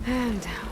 And down.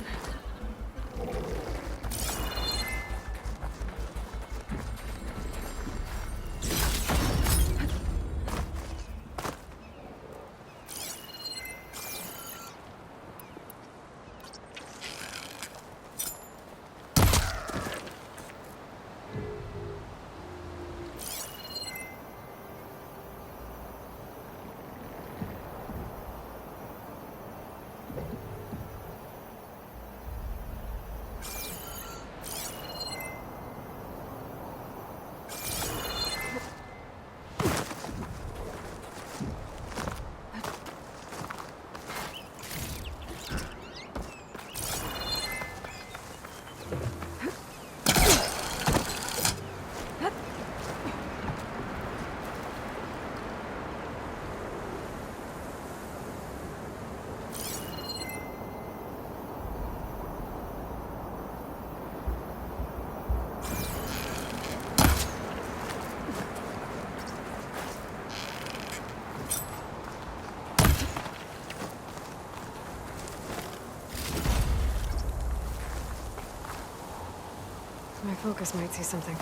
My focus might see something.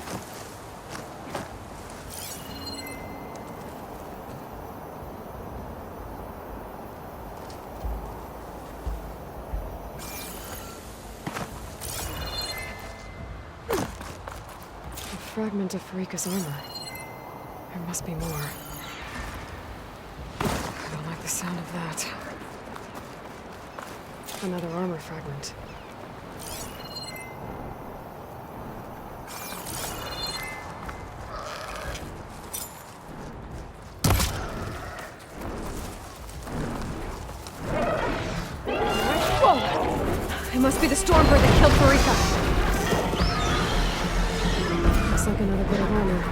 A fragment of Farika's armor. There must be more. I don't like the sound of that. Another armor fragment. It must be the Stormbird that killed Farika. Looks like another bit of armor.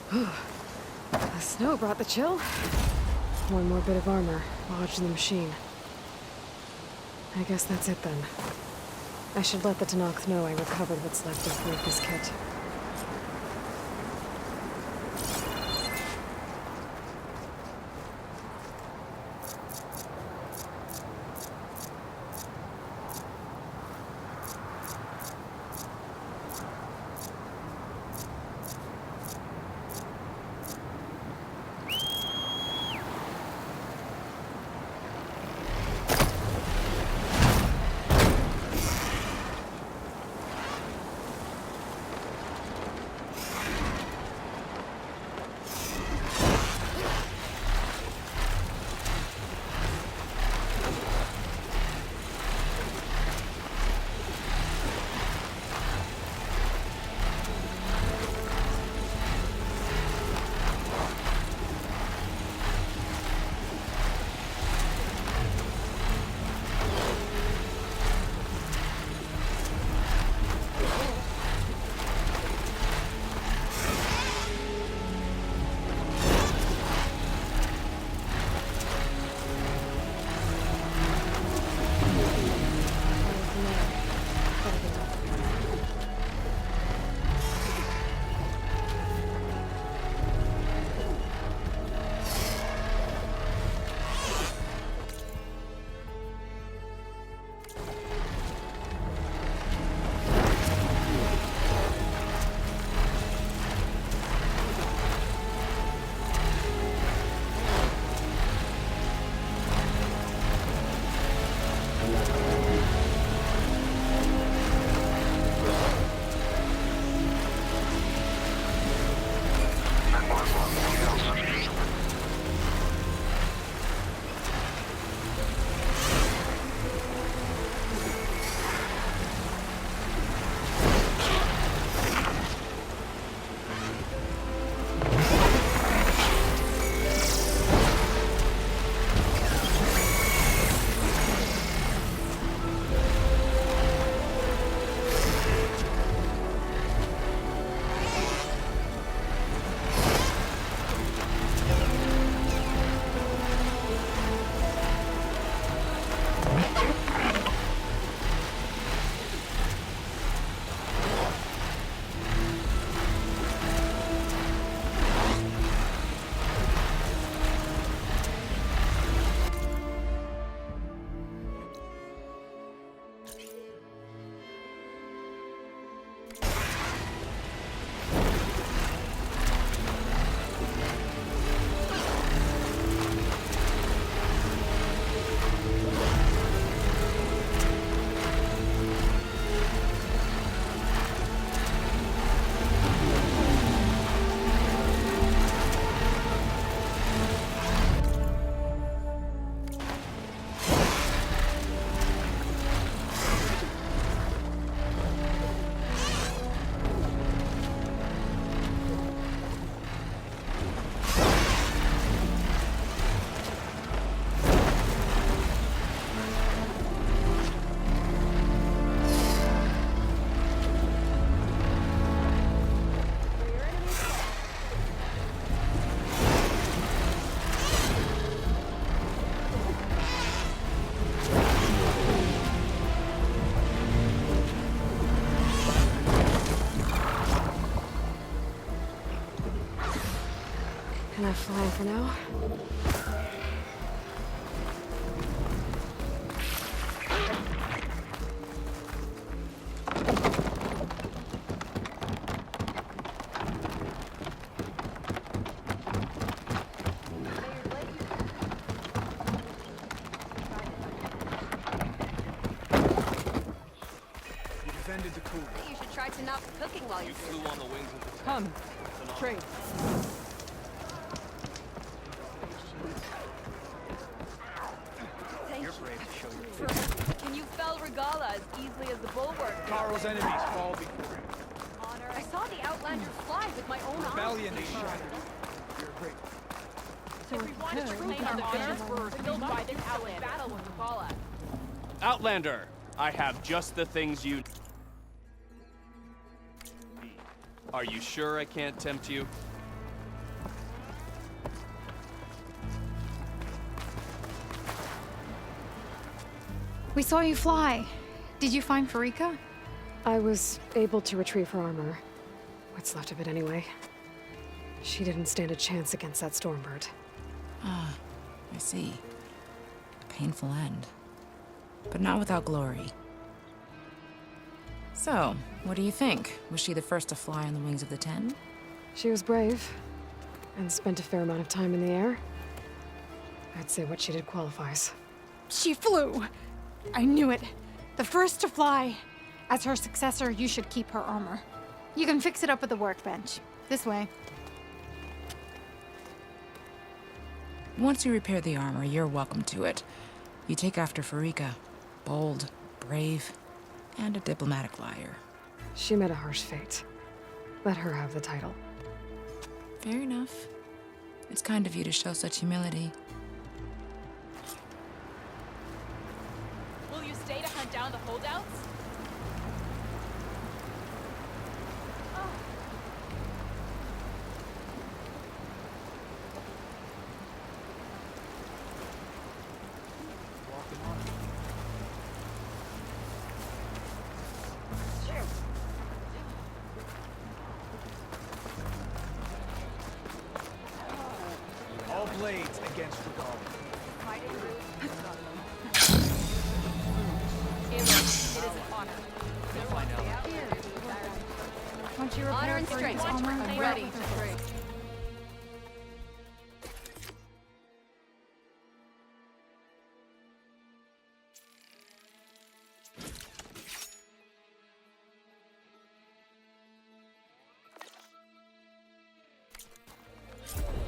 The snow brought the chill. One more bit of armor lodged in the machine. I guess that's it then. I should let the Tenakth know I recovered what's left of Farika's kit. Enough flying for now. You defended the cool. You should try to not cooking while You you flew on the wings of the Come, trade. Thank You're you. brave to show your face. Can you fell Regala as easily as the bulwark? Taro's enemies fall before him. Honor. I saw the Outlanders fly with my own Rebellion eyes. is shattered. You're great. So If we want to could, reclaim we our could honor, defend we're our killed by must the do so in Outlanders. Battle with Regala. Outlander, I have just the things you need. Are you sure I can't tempt you? We saw you fly. Did you find Farika? I was able to retrieve her armor. What's left of it anyway. She didn't stand a chance against that Stormbird. Ah, I see. A painful end. But not without glory. So, what do you think? Was she the first to fly on the wings of the Ten? She was brave, and spent a fair amount of time in the air. I'd say what she did qualifies. She flew! I knew it. The first to fly. As her successor, you should keep her armor. You can fix it up at the workbench. This way. Once you repair the armor, you're welcome to it. You take after Farika. Bold, brave, and a diplomatic liar. She met a harsh fate. Let her have the title. Fair enough. It's kind of you to show such humility. Will you stay to hunt down the holdouts? All blades against Regal. Fighting rude. It is an honor. We'll find out. Once you Honor repair and strength. Farika's armor, I'm we're ready out to with her. trade.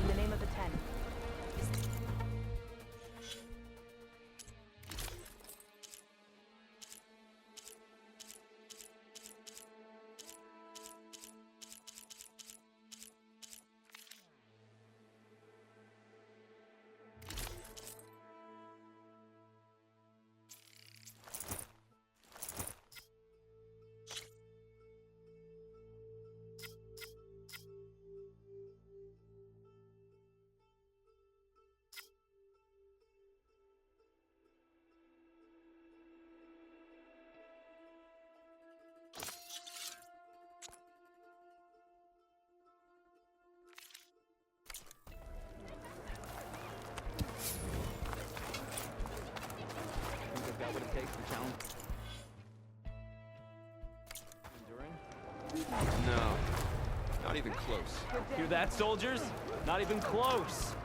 In the name of the Ten. Think they've got what it takes to challenge. Enduring? No, not even close. Hear that, soldiers? Not even close.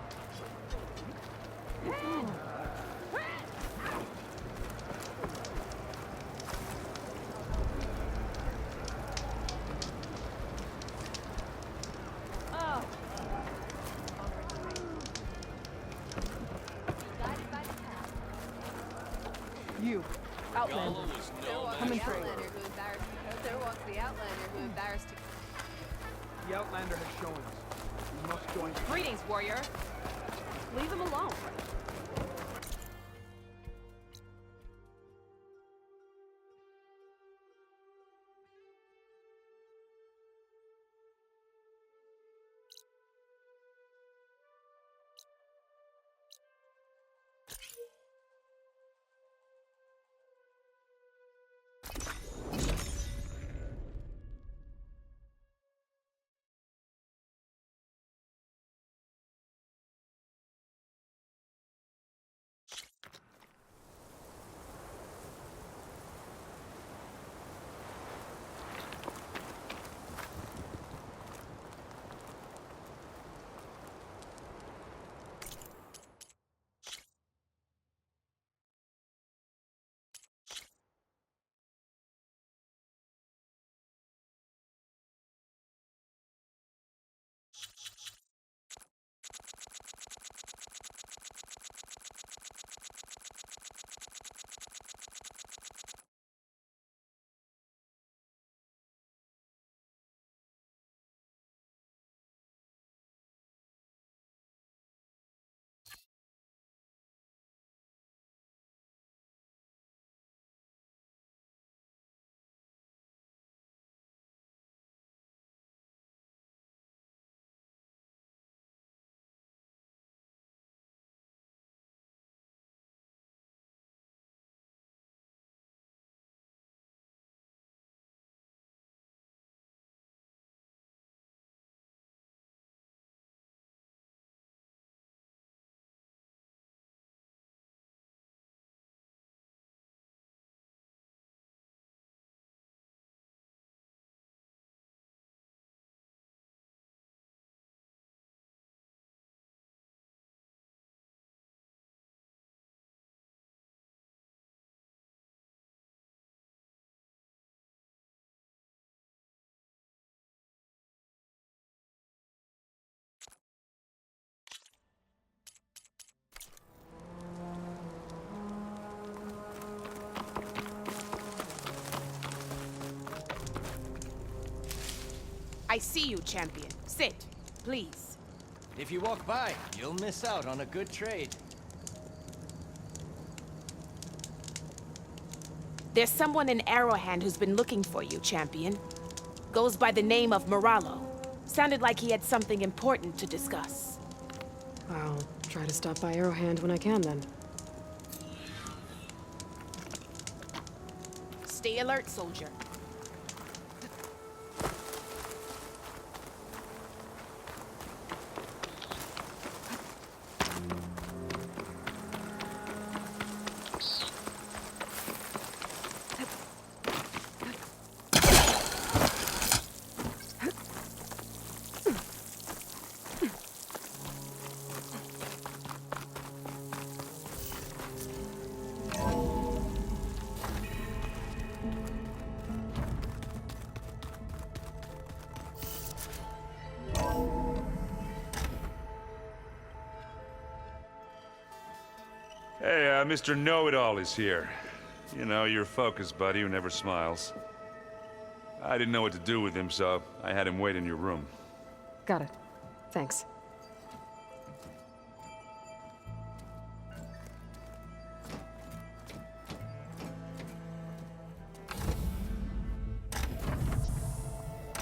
Guided by the path. You. Outlander. Come and trade. There walks the Outlander who embarrassed to... The Outlander has shown us. We must join. Greetings, warrior. Leave him alone. I see you, champion. Sit, please. If you walk by, you'll miss out on a good trade. There's someone in Arrowhand who's been looking for you, champion. Goes by the name of Moralo. Sounded like he had something important to discuss. I'll try to stop by Arrowhand when I can, then. Stay alert, soldier. Hey, Mr. Know-It-All is here. You know, your focus buddy who never smiles. I didn't know what to do with him, so I had him wait in your room. Got it. Thanks.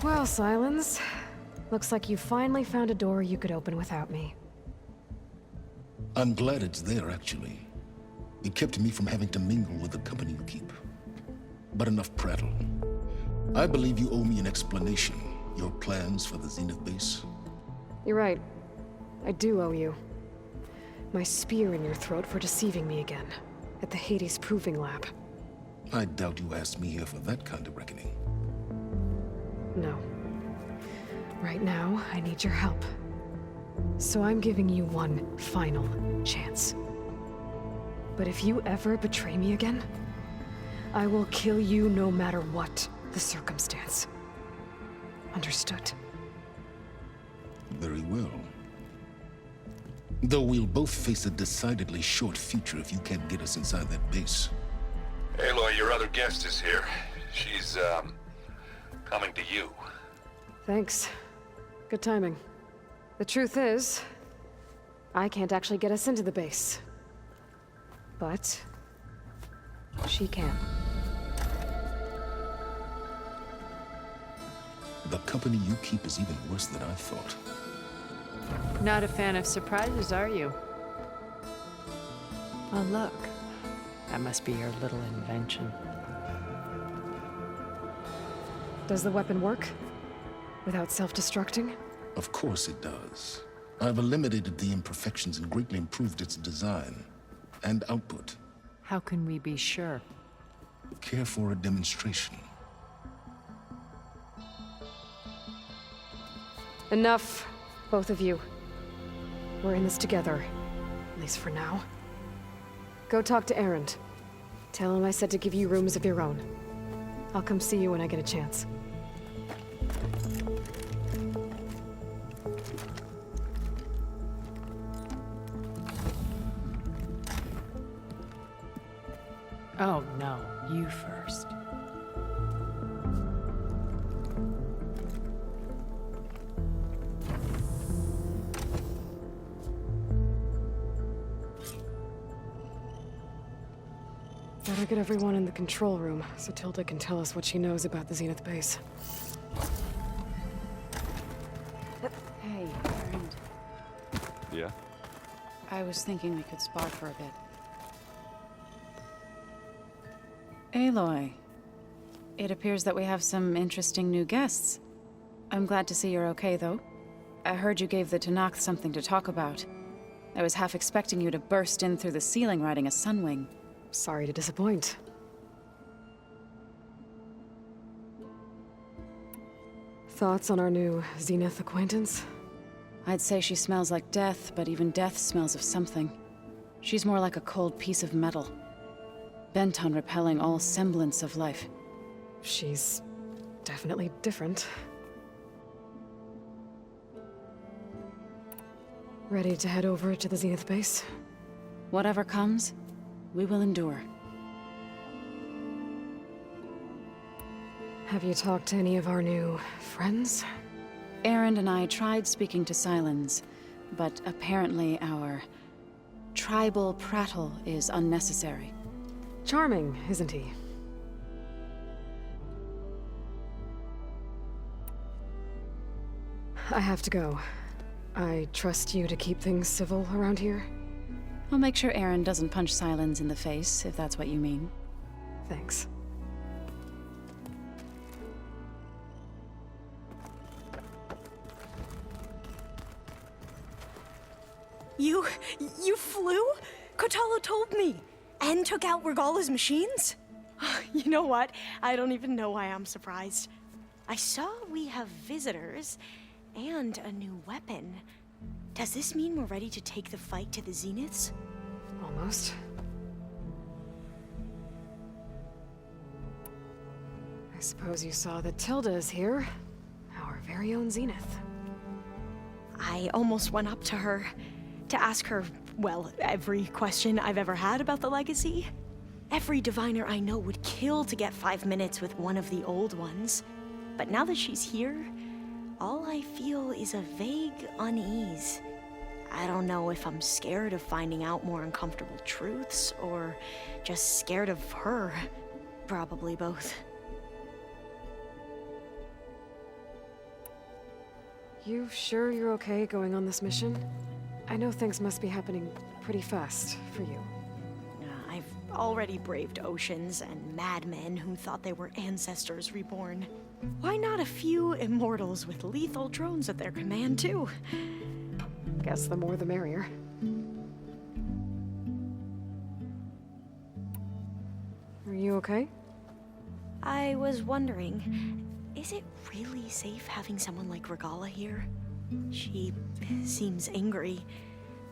Well, Silence. Looks like you finally found a door you could open without me. I'm glad it's there, actually. It kept me from having to mingle with the company you keep. But enough prattle. I believe you owe me an explanation. Your plans for the Zenith base? You're right. I do owe you. My spear in your throat for deceiving me again. At the Hades Proving Lab. I doubt you asked me here for that kind of reckoning. No. Right now, I need your help. So I'm giving you one final chance. But if you ever betray me again, I will kill you no matter what the circumstance. Understood? Very well. Though we'll both face a decidedly short future if you can't get us inside that base. Aloy, your other guest is here. She's, coming to you. Thanks. Good timing. The truth is, I can't actually get us into the base. But she can. The company you keep is even worse than I thought. Not a fan of surprises, are you? Oh, look. That must be your little invention. Does the weapon work? Without self-destructing? Of course it does. I've eliminated the imperfections and greatly improved its design and output. How can we be sure? Care for a demonstration? Enough, both of you. We're in this together, at least for now. Go talk to Erend. Tell him I said to give you rooms of your own. I'll come see you when I get a chance. Oh, no. You first. Better get everyone in the control room, so Tilda can tell us what she knows about the Zenith base. Hey, Erend. Yeah? I was thinking we could spar for a bit. Aloy. It appears that we have some interesting new guests. I'm glad to see you're okay, though. I heard you gave the Tenakth something to talk about. I was half expecting you to burst in through the ceiling riding a sunwing. Sorry to disappoint. Thoughts on our new Zenith acquaintance? I'd say she smells like death, but even death smells of something. She's more like a cold piece of metal. Bent on repelling all semblance of life. She's definitely different. Ready to head over to the Zenith base? Whatever comes, we will endure. Have you talked to any of our new friends? Erend and I tried speaking to Silence, but apparently our tribal prattle is unnecessary. Charming, isn't he? I have to go. I trust you to keep things civil around here? I'll make sure Erend doesn't punch Silence in the face, if that's what you mean. Thanks. You flew? Kotalo told me. And took out Regala's machines? You know what? I don't even know why I'm surprised. I saw we have visitors and a new weapon. Does this mean we're ready to take the fight to the Zeniths? Almost. I suppose you saw that Tilda is here. Our very own Zenith. I almost went up to her to ask her, well, every question I've ever had about the legacy. Every diviner I know would kill to get 5 minutes with one of the old ones. But now that she's here, all I feel is a vague unease. I don't know if I'm scared of finding out more uncomfortable truths, or just scared of her. Probably both. You sure you're okay going on this mission? I know things must be happening pretty fast for you. I've already braved oceans and madmen who thought they were ancestors reborn. Why not a few immortals with lethal drones at their command, too? Guess the more the merrier. Are you okay? I was wondering, is it really safe having someone like Regala here? She seems angry.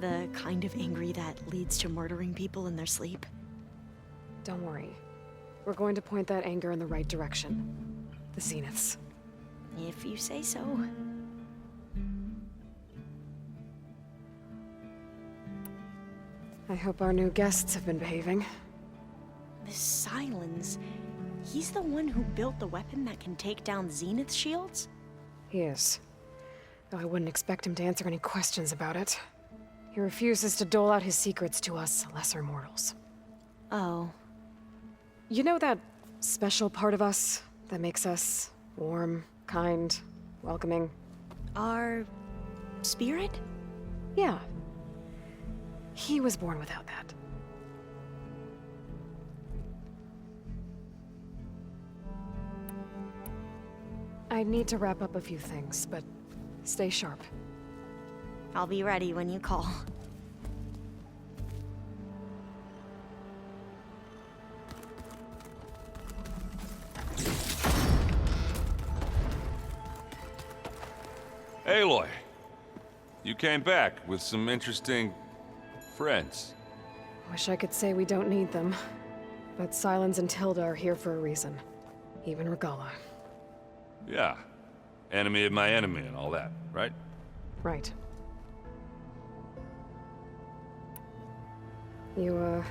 The kind of angry that leads to murdering people in their sleep. Don't worry. We're going to point that anger in the right direction. The Zeniths. If you say so. I hope our new guests have been behaving. This Silence, he's the one who built the weapon that can take down Zenith shields? He is. Though I wouldn't expect him to answer any questions about it. He refuses to dole out his secrets to us lesser mortals. Oh. You know that special part of us that makes us warm, kind, welcoming? Our spirit? Yeah. He was born without that. I need to wrap up a few things, but stay sharp. I'll be ready when you call. Aloy, you came back with some interesting friends. Wish I could say we don't need them, but Silence and Tilda are here for a reason. Even Regala. Yeah. Enemy of my enemy and all that, right? Right. You,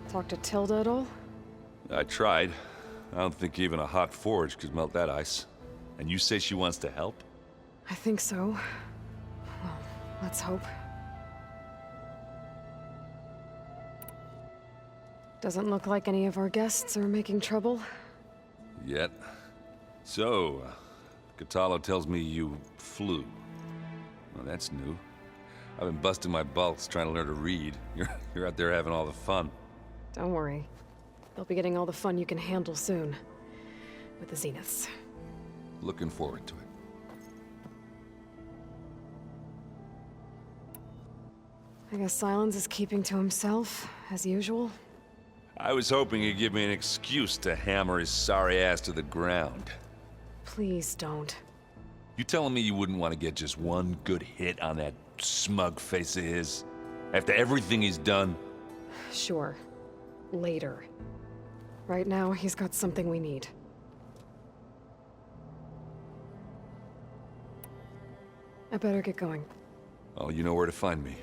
talked to Tilda at all? I tried. I don't think even a hot forge could melt that ice. And you say she wants to help? I think so. Well, let's hope. Doesn't look like any of our guests are making trouble. Yet. So, Kotalo tells me you flew. Well, that's new. I've been busting my balls trying to learn to read. You're out there having all the fun. Don't worry. You'll be getting all the fun you can handle soon. With the Zeniths. Looking forward to it. I guess Silence is keeping to himself, as usual. I was hoping he'd give me an excuse to hammer his sorry ass to the ground. Please don't. You telling me you wouldn't want to get just one good hit on that smug face of his? After everything he's done? Sure. Later. Right now, he's got something we need. I better get going. Oh, you know where to find me.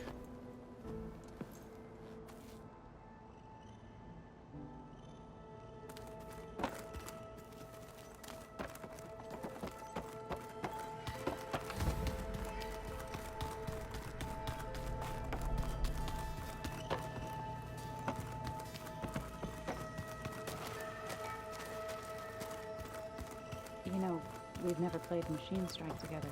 we've never played Machine Strike together.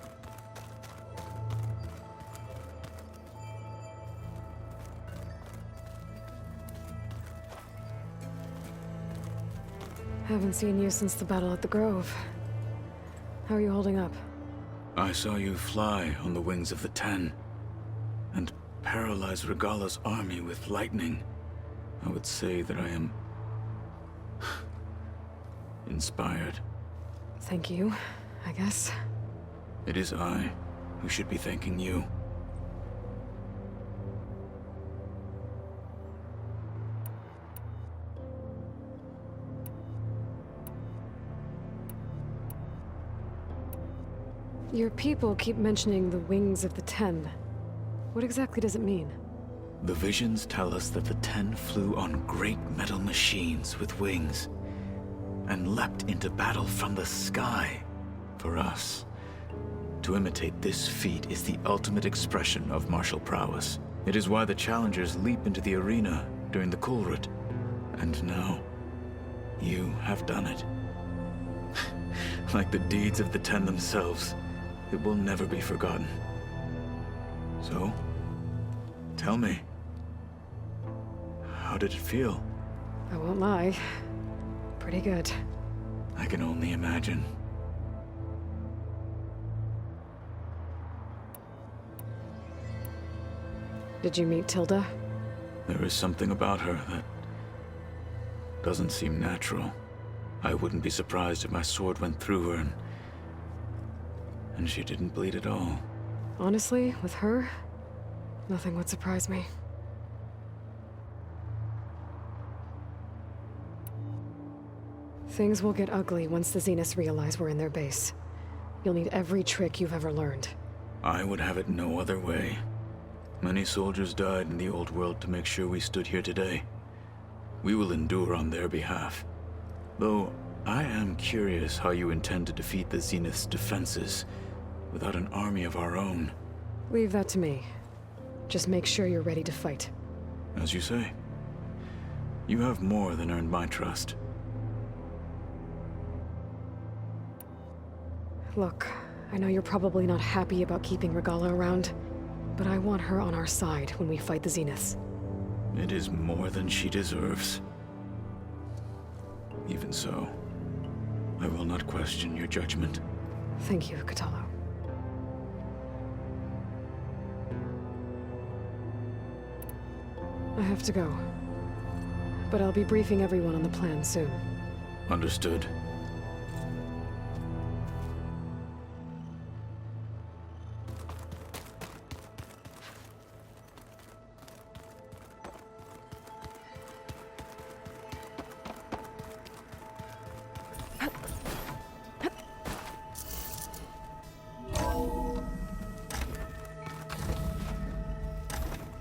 Haven't seen you since the battle at the Grove. How are you holding up? I saw you fly on the wings of the Ten, and paralyze Regala's army with lightning. I would say that I am inspired. Thank you, I guess. It is I who should be thanking you. Your people keep mentioning the wings of the Ten. What exactly does it mean? The visions tell us that the Ten flew on great metal machines with wings, and leapt into battle from the sky. For us, to imitate this feat is the ultimate expression of martial prowess. It is why the challengers leap into the arena during the Kulrut. And now, you have done it. Like the deeds of the Ten themselves, it will never be forgotten. So, tell me, how did it feel? I won't lie. Pretty good. I can only imagine. Did you meet Tilda? There is something about her that doesn't seem natural. I wouldn't be surprised if my sword went through her and she didn't bleed at all. Honestly, with her, nothing would surprise me. Things will get ugly once the Zeniths realize we're in their base. You'll need every trick you've ever learned. I would have it no other way. Many soldiers died in the old world to make sure we stood here today. We will endure on their behalf. Though, I am curious how you intend to defeat the Zenith's defenses without an army of our own. Leave that to me. Just make sure you're ready to fight. As you say. You have more than earned my trust. Look, I know you're probably not happy about keeping Regala around, but I want her on our side when we fight the Zeniths. It is more than she deserves. Even so, I will not question your judgment. Thank you, Kotallo. I have to go. But I'll be briefing everyone on the plan soon. Understood.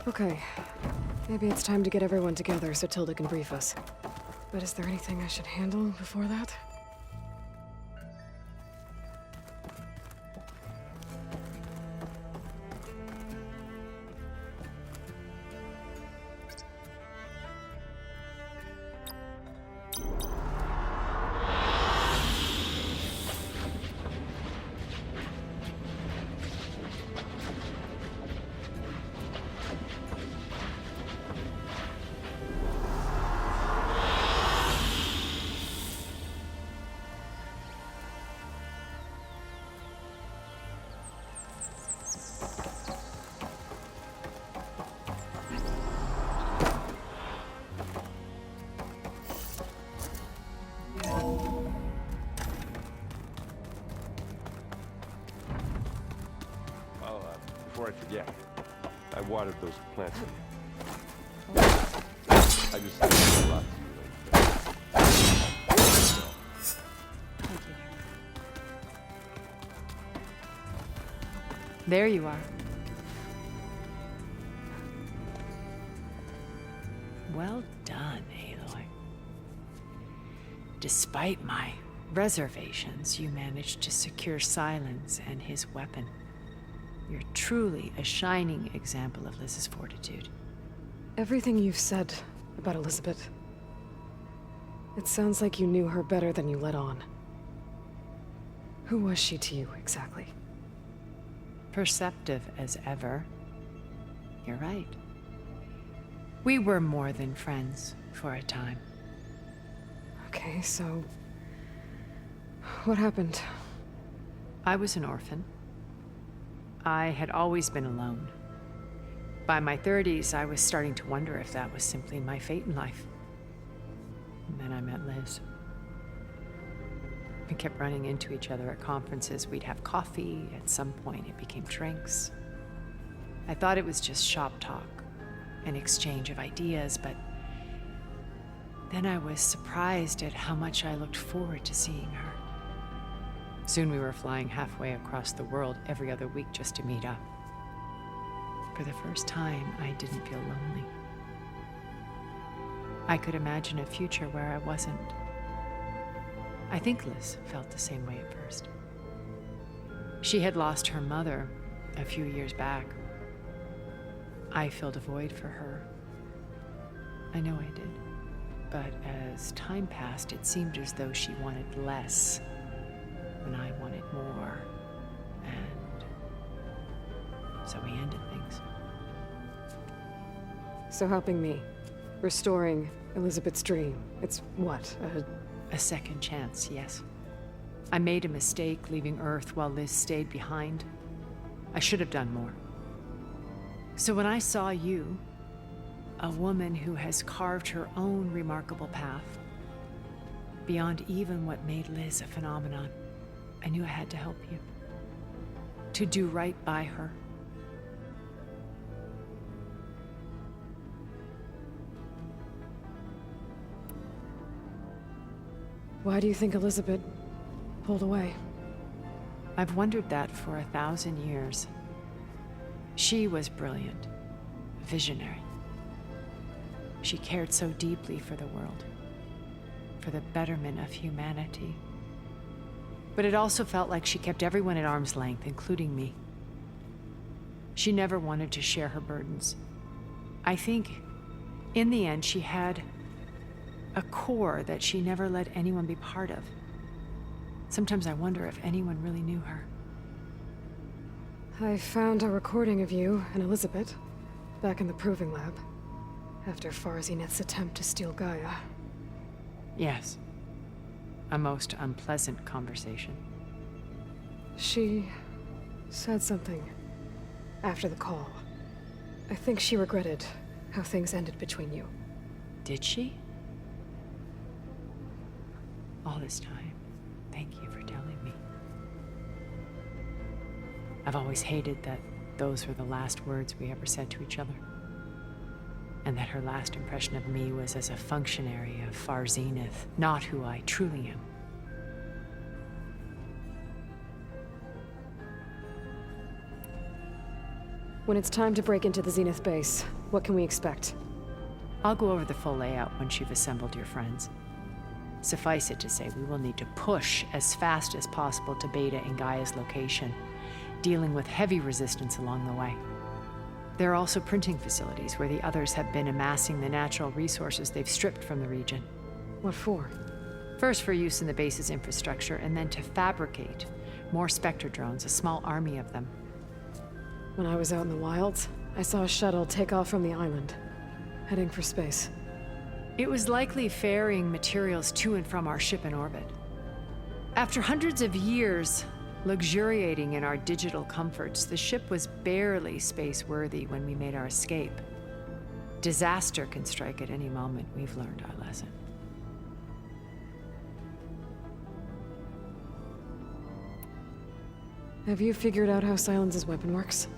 Okay. Maybe it's time to get everyone together so Tilda can brief us. But is there anything I should handle before that? Before I forget, I watered those plants. I just a lot to you lately. There you are. Well done, Aloy. Despite my reservations, you managed to secure Silence and his weapon. You're truly a shining example of Liz's fortitude. Everything you've said about Elizabeth, it sounds like you knew her better than you let on. Who was she to you, exactly? Perceptive as ever. You're right. We were more than friends for a time. Okay, so... what happened? I was an orphan. I had always been alone. By my 30s, I was starting to wonder if that was simply my fate in life. And then I met Liz. We kept running into each other at conferences. We'd have coffee. At some point, it became drinks. I thought it was just shop talk, an exchange of ideas, but then I was surprised at how much I looked forward to seeing her. Soon we were flying halfway across the world every other week just to meet up. For the first time, I didn't feel lonely. I could imagine a future where I wasn't. I think Liz felt the same way at first. She had lost her mother a few years back. I filled a void for her. I know I did. But as time passed, it seemed as though she wanted less, and I wanted more. And so we ended things. So helping me, restoring Elizabeth's dream, it's what, a second chance, yes. I made a mistake leaving Earth while Liz stayed behind. I should have done more. So when I saw you, a woman who has carved her own remarkable path, beyond even what made Liz a phenomenon, I knew I had to help you. To do right by her. Why do you think Elizabeth pulled away? I've wondered that for 1,000 years. She was brilliant, visionary. She cared so deeply for the world, for the betterment of humanity. But it also felt like she kept everyone at arm's length, including me. She never wanted to share her burdens. I think, in the end, she had a core that she never let anyone be part of. Sometimes I wonder if anyone really knew her. I found a recording of you and Elizabeth back in the proving lab after Farzineth's attempt to steal Gaia. Yes. A most unpleasant conversation. She said something after the call. I think she regretted how things ended between you. Did she? All this time, thank you for telling me. I've always hated that those were the last words we ever said to each other. And that her last impression of me was as a functionary of Farzineth, not who I truly am. When it's time to break into the Zenith base, what can we expect? I'll go over the full layout once you've assembled your friends. Suffice it to say, we will need to push as fast as possible to Beta and Gaia's location, dealing with heavy resistance along the way. There are also printing facilities where the others have been amassing the natural resources they've stripped from the region. What for? First for use in the base's infrastructure, and then to fabricate more Spectre drones, a small army of them. When I was out in the wilds, I saw a shuttle take off from the island, heading for space. It was likely ferrying materials to and from our ship in orbit. After hundreds of years luxuriating in our digital comforts, the ship was barely space-worthy when we made our escape. Disaster can strike at any moment. We've learned our lesson. Have you figured out how Silence's weapon works?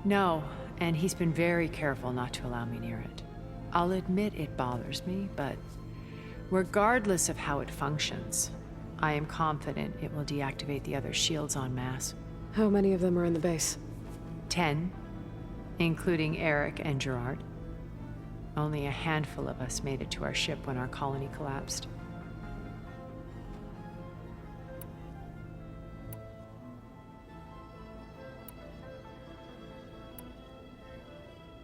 No, and he's been very careful not to allow me near it. I'll admit it bothers me, but regardless of how it functions, I am confident it will deactivate the other shields en masse. How many of them are in the base? 10, including Eric and Gerard. Only a handful of us made it to our ship when our colony collapsed.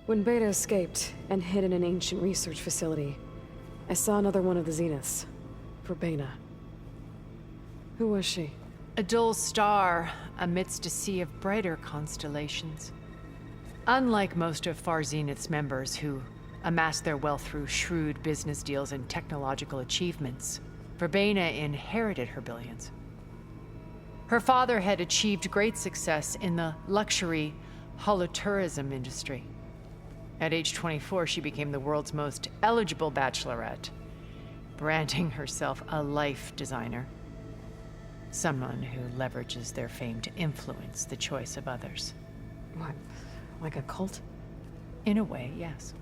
When Beta escaped and hid in an ancient research facility, I saw another one of the Zeniths, Verbena. Who was she? A dull star amidst a sea of brighter constellations. Unlike most of Far Zenith's members who amassed their wealth through shrewd business deals and technological achievements, Verbena inherited her billions. Her father had achieved great success in the luxury holotourism industry. At age 24, she became the world's most eligible bachelorette, branding herself a life designer. Someone who leverages their fame to influence the choice of others. What, like a cult? In a way, yes.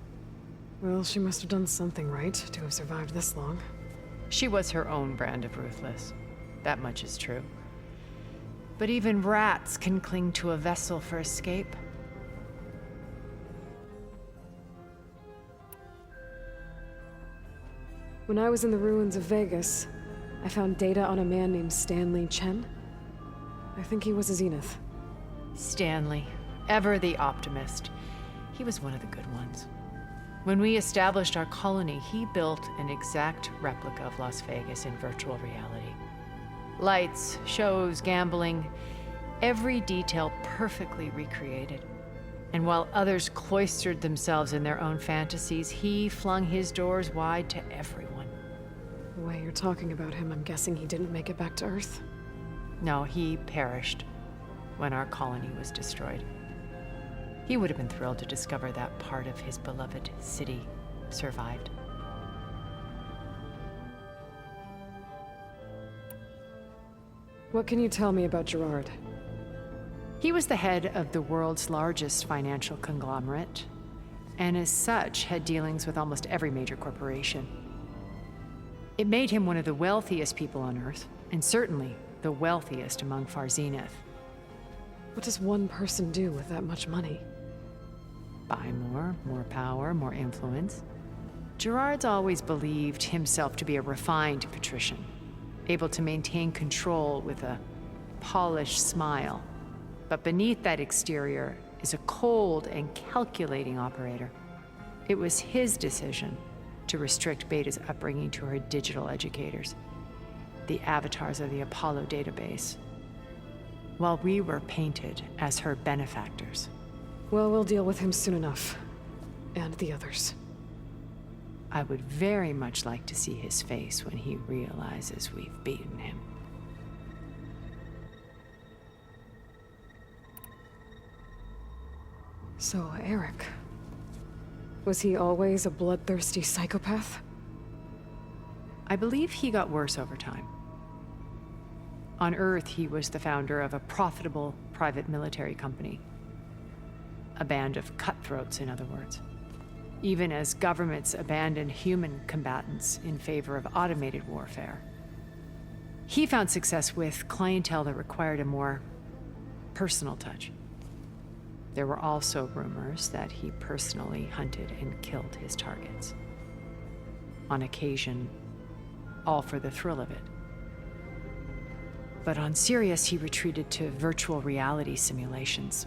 Well, she must have done something right to have survived this long. She was her own brand of ruthless. That much is true. But even rats can cling to a vessel for escape. When I was in the ruins of Vegas, I found data on a man named Stanley Chen. I think he was a Zenith. Stanley, ever the optimist. He was one of the good ones. When we established our colony, he built an exact replica of Las Vegas in virtual reality. Lights, shows, gambling, every detail perfectly recreated. And while others cloistered themselves in their own fantasies, he flung his doors wide to everyone. The way you're talking about him, I'm guessing he didn't make it back to Earth? No, he perished when our colony was destroyed. He would have been thrilled to discover that part of his beloved city survived. What can you tell me about Gerard? He was the head of the world's largest financial conglomerate, and as such had dealings with almost every major corporation. It made him one of the wealthiest people on Earth, and certainly the wealthiest among Far Zenith. What does one person do with that much money? Buy more power, more influence. Gerard's always believed himself to be a refined patrician, able to maintain control with a polished smile. But beneath that exterior is a cold and calculating operator. It was his decision to restrict Beta's upbringing to her digital educators, the avatars of the Apollo database, while we were painted as her benefactors. Well, we'll deal with him soon enough. And the others. I would very much like to see his face when he realizes we've beaten him. So, Eric. Was he always a bloodthirsty psychopath? I believe he got worse over time. On Earth, he was the founder of a profitable private military company. A band of cutthroats, in other words. Even as governments abandoned human combatants in favor of automated warfare. He found success with clientele that required a more personal touch. There were also rumors that he personally hunted and killed his targets. On occasion, all for the thrill of it. But on Sirius, he retreated to virtual reality simulations.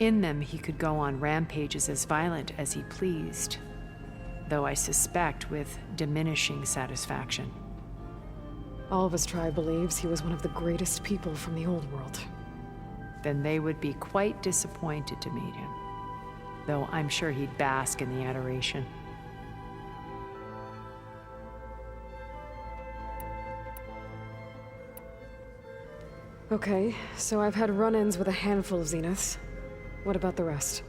In them, he could go on rampages as violent as he pleased, though I suspect with diminishing satisfaction. All of his tribe believes he was one of the greatest people from the old world. Then they would be quite disappointed to meet him, though I'm sure he'd bask in the adoration. Okay, so I've had run-ins with a handful of Zeniths. What about the rest?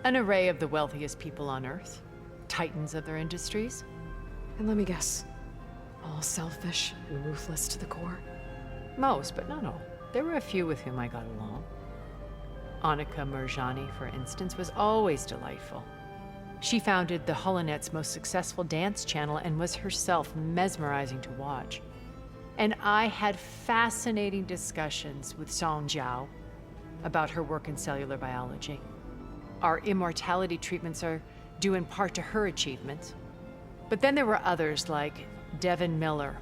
An array of the wealthiest people on Earth, titans of their industries. And let me guess, all selfish and ruthless to the core? Most, but not all. There were a few with whom I got along. Annika Murjani, for instance, was always delightful. She founded the HoloNet's most successful dance channel and was herself mesmerizing to watch. And I had fascinating discussions with Song Jiao about her work in cellular biology. Our immortality treatments are due in part to her achievements. But then there were others like Devin Miller,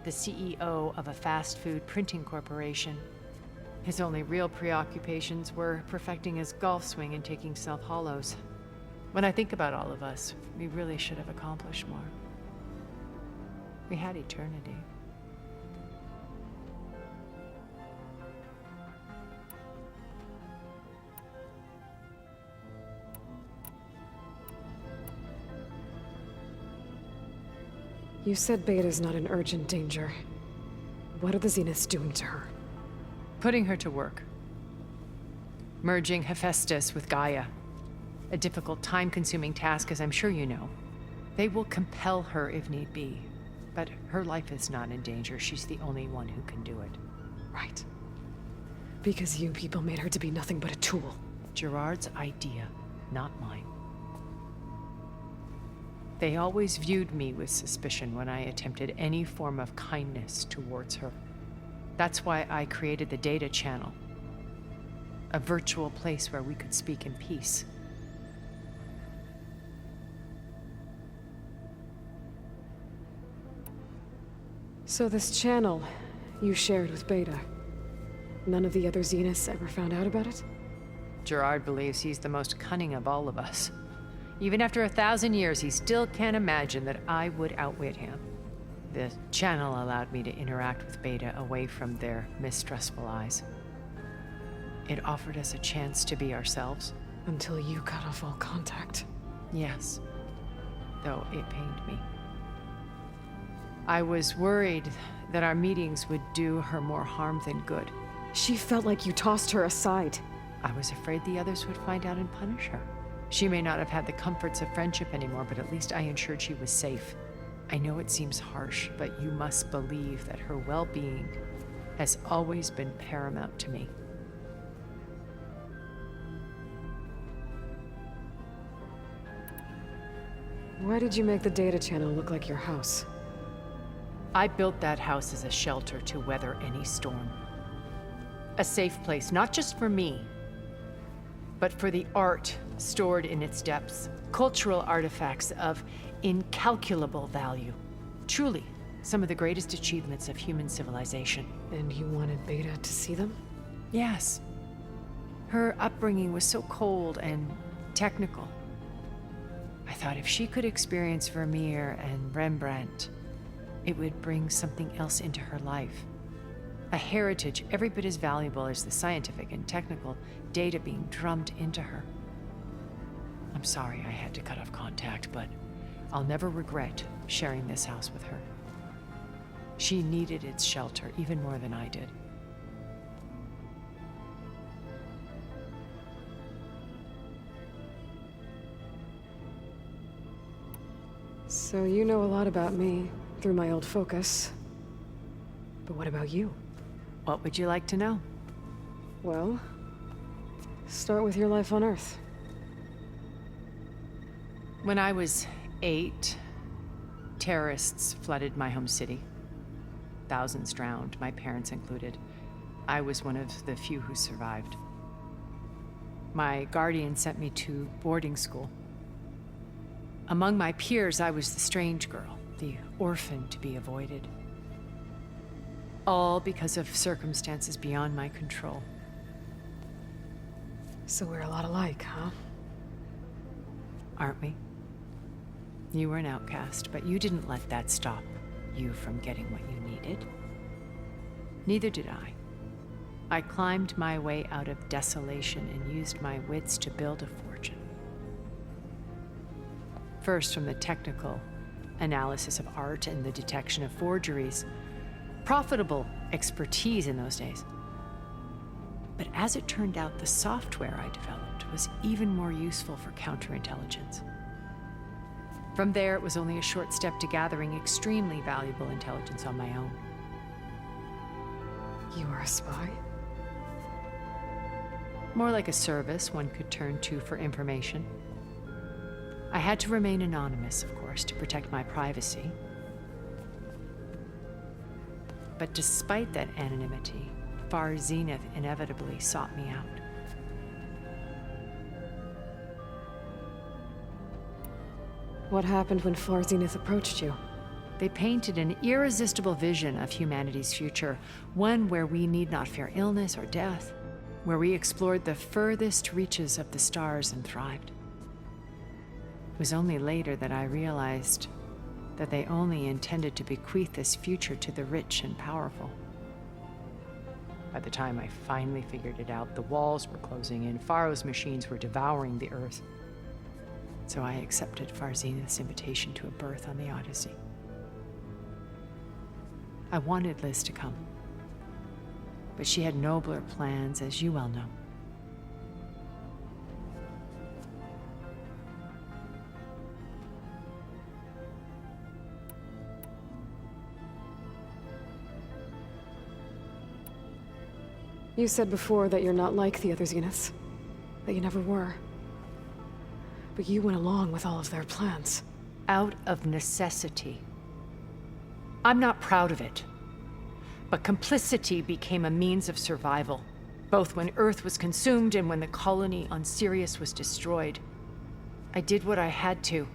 the CEO of a fast food printing corporation. His only real preoccupations were perfecting his golf swing and taking self-hollows. When I think about all of us, we really should have accomplished more. We had eternity. You said Beta's not in urgent danger. What are the Zeniths doing to her? Putting her to work. Merging Hephaestus with Gaia. A difficult, time-consuming task, as I'm sure you know. They will compel her if need be. But her life is not in danger. She's the only one who can do it. Right. Because you people made her to be nothing but a tool. Gerard's idea, not mine. They always viewed me with suspicion when I attempted any form of kindness towards her. That's why I created the data channel. A virtual place where we could speak in peace. So this channel you shared with Beta, none of the other Zeniths ever found out about it? Gerard believes he's the most cunning of all of us. Even after 1,000 years, he still can't imagine that I would outwit him. The channel allowed me to interact with Beta away from their mistrustful eyes. It offered us a chance to be ourselves. Until you cut off all contact. Yes, though it pained me. I was worried that our meetings would do her more harm than good. She felt like you tossed her aside. I was afraid the others would find out and punish her. She may not have had the comforts of friendship anymore, but at least I ensured she was safe. I know it seems harsh, but you must believe that her well-being has always been paramount to me. Why did you make the data channel look like your house? I built that house as a shelter to weather any storm. A safe place, not just for me, but for the art stored in its depths. Cultural artifacts of incalculable value. Truly, some of the greatest achievements of human civilization. And you wanted Beta to see them? Yes. Her upbringing was so cold and technical. I thought if she could experience Vermeer and Rembrandt, it would bring something else into her life. A heritage every bit as valuable as the scientific and technical data being drummed into her. I'm sorry I had to cut off contact, but I'll never regret sharing this house with her. She needed its shelter even more than I did. So you know a lot about me through my old focus. But what about you? What would you like to know? Well, start with your life on Earth. When I was 8, terrorists flooded my home city. Thousands drowned, my parents included. I was one of the few who survived. My guardian sent me to boarding school. Among my peers, I was the strange girl, the orphan to be avoided. All because of circumstances beyond my control. So we're a lot alike, huh? Aren't we? You were an outcast, but you didn't let that stop you from getting what you needed. Neither did I. I climbed my way out of desolation and used my wits to build a fortune. First, from the technical analysis of art and the detection of forgeries. Profitable expertise in those days. But as it turned out, the software I developed was even more useful for counterintelligence. From there, it was only a short step to gathering extremely valuable intelligence on my own. You are a spy? More like a service one could turn to for information. I had to remain anonymous, of course, to protect my privacy. But despite that anonymity, Far Zenith inevitably sought me out. What happened when Far Zenith approached you? They painted an irresistible vision of humanity's future, one where we need not fear illness or death, where we explored the furthest reaches of the stars and thrived. It was only later that I realized that they only intended to bequeath this future to the rich and powerful. By the time I finally figured it out, the walls were closing in, Pharaoh's machines were devouring the earth. So I accepted Far Zenith's invitation to a berth on the Odyssey. I wanted Liz to come. But she had nobler plans, as you well know. You said before that you're not like the other Zeniths. That you never were. But you went along with all of their plans. Out of necessity. I'm not proud of it. But complicity became a means of survival, both when Earth was consumed and when the colony on Sirius was destroyed. I did what I had to.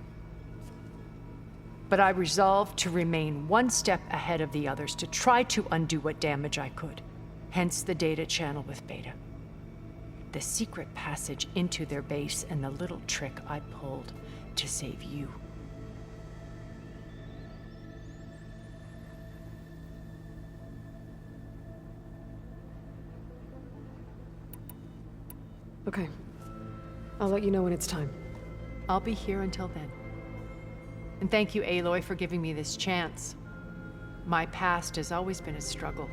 But I resolved to remain one step ahead of the others, to try to undo what damage I could. Hence the data channel with Beta. The secret passage into their base and the little trick I pulled to save you. Okay. I'll let you know when it's time. I'll be here until then. And thank you, Aloy, for giving me this chance. My past has always been a struggle.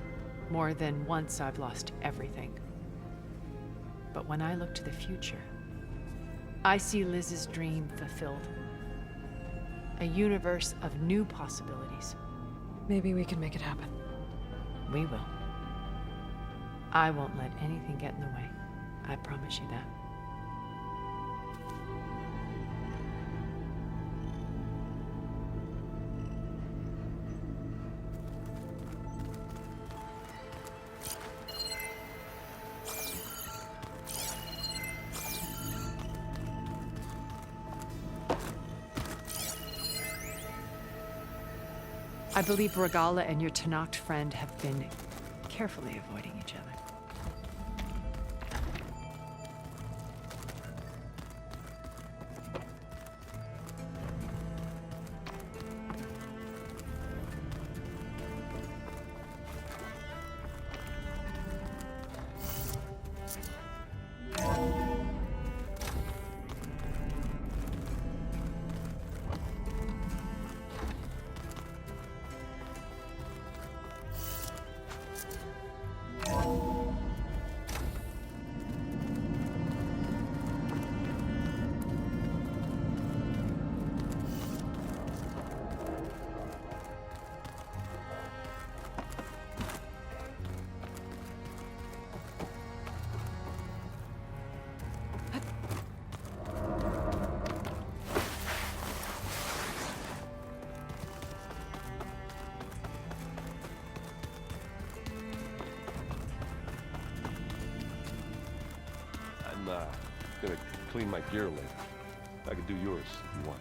More than once I've lost everything. But when I look to the future, I see Liz's dream fulfilled. A universe of new possibilities. Maybe we can make it happen. We will. I won't let anything get in the way. I promise you that. I believe Regala and your Tanact friend have been carefully avoiding each other. I'm gonna clean my gear later. I could do yours if you want.